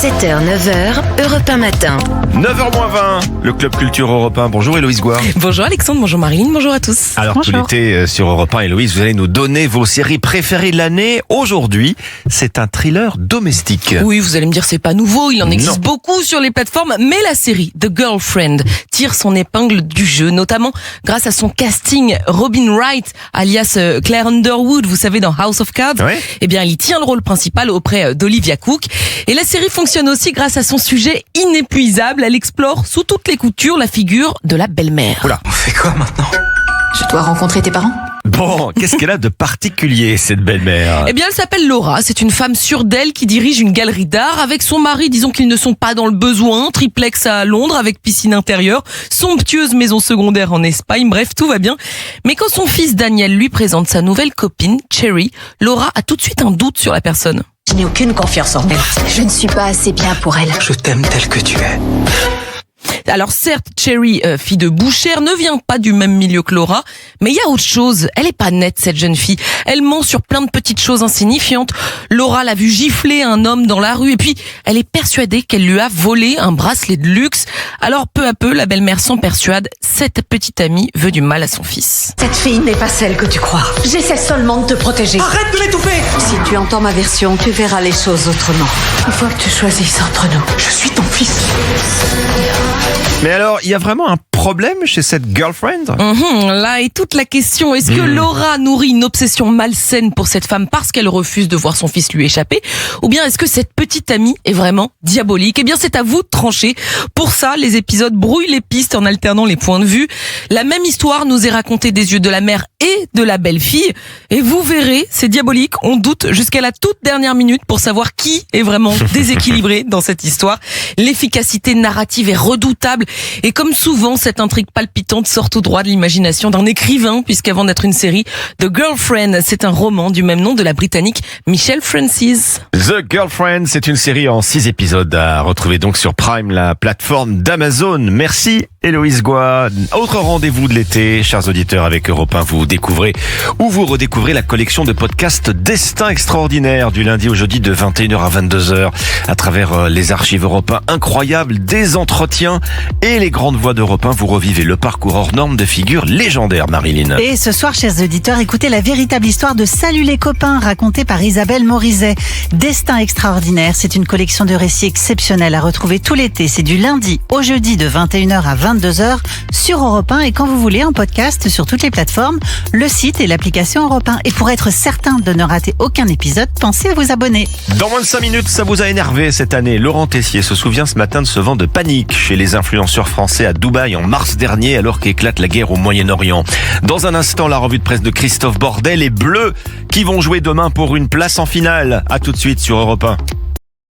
7h, 9h, Europe 1 matin. 9h-20, le Club Culture Europe 1. Bonjour Héloïse Gouard. Bonjour Alexandre, bonjour Marilyn, bonjour à tous. Alors tout l'été sur Europe 1, Héloïse, vous allez nous donner vos séries préférées de l'année. Aujourd'hui, c'est un thriller domestique. Oui, vous allez me dire c'est pas nouveau, il en existe beaucoup sur les plateformes, mais la série The Girlfriend tire son épingle du jeu, notamment grâce à son casting. Robin Wright, alias Claire Underwood, vous savez dans House of Cards, eh bien elle y tient le rôle principal auprès d'Olivia Cook. Et la série fonctionne aussi grâce à son sujet inépuisable. Elle explore sous toutes les coutures la figure de la belle-mère. Oula, on fait quoi maintenant ? Je dois rencontrer tes parents ? Bon, qu'est-ce qu'elle a de particulier, cette belle-mère ? Eh bien, elle s'appelle Laura. C'est une femme sûre d'elle qui dirige une galerie d'art. Avec son mari, disons qu'ils ne sont pas dans le besoin. Triplex à Londres avec piscine intérieure. Somptueuse maison secondaire en Espagne. Bref, tout va bien. Mais quand son fils Daniel lui présente sa nouvelle copine, Cherry, Laura a tout de suite un doute sur la personne. Je n'ai aucune confiance en elle. Je ne suis pas assez bien pour elle. Je t'aime tel que tu es. Alors certes, Cherry, fille de bouchère, ne vient pas du même milieu que Laura, mais il y a autre chose. Elle est pas nette, cette jeune fille. Elle ment sur plein de petites choses insignifiantes. Laura l'a vu gifler un homme dans la rue et puis elle est persuadée qu'elle lui a volé un bracelet de luxe. Alors peu à peu, la belle-mère s'en persuade. Cette petite amie veut du mal à son fils. Cette fille n'est pas celle que tu crois. J'essaie seulement de te protéger. Arrête de l'étouffer! Si tu entends ma version, tu verras les choses autrement. Il faut que tu choisisses entre nous. Je suis ton fils. Mais alors, il y a vraiment un problème chez cette girlfriend ? Là est toute la question. Est-ce que Laura nourrit une obsession malsaine pour cette femme parce qu'elle refuse de voir son fils lui échapper ? Ou bien est-ce que cette petite amie est vraiment diabolique ? Eh bien, c'est à vous de trancher. Pour ça, les épisodes brouillent les pistes en alternant les points de vue. La même histoire nous est racontée des yeux de la mère et de la belle-fille. Et vous verrez, c'est diabolique. On doute jusqu'à la toute dernière minute pour savoir qui est vraiment déséquilibré dans cette histoire. L'efficacité narrative est redoutable. Et comme souvent, cette intrigue palpitante sort tout droit de l'imagination d'un écrivain, puisqu'avant d'être une série, The Girlfriend, c'est un roman du même nom de la Britannique Michelle Francis. The Girlfriend, c'est une série en 6 épisodes à retrouver donc sur Prime, la plateforme d'Amazon. Merci Héloïse Gouard. Autre rendez-vous de l'été, chers auditeurs, avec Europe 1, vous découvrez ou vous redécouvrez la collection de podcasts Destin Extraordinaire du lundi au jeudi de 21h à 22h à travers les archives Europe 1 incroyables, des entretiens et les grandes voix d'Europe 1. Vous revivez le parcours hors norme de figures légendaires, Marilyn. Et ce soir, chers auditeurs, écoutez la véritable histoire de Salut les copains, racontée par Isabelle Morizet. Destin Extraordinaire, c'est une collection de récits exceptionnels à retrouver tout l'été. C'est du lundi au jeudi de 21h à 22h sur Europe 1 et quand vous voulez en podcast sur toutes les plateformes, le site et l'application Europe 1. Et pour être certain de ne rater aucun épisode, pensez à vous abonner. Dans moins de 5 minutes, ça vous a énervé cette année. Laurent Tessier se souvient ce matin de ce vent de panique chez les influenceurs français à Dubaï en mars dernier alors qu'éclate la guerre au Moyen-Orient. Dans un instant, la revue de presse de Christophe Bordet, les Bleus qui vont jouer demain pour une place en finale. À tout de suite sur Europe 1.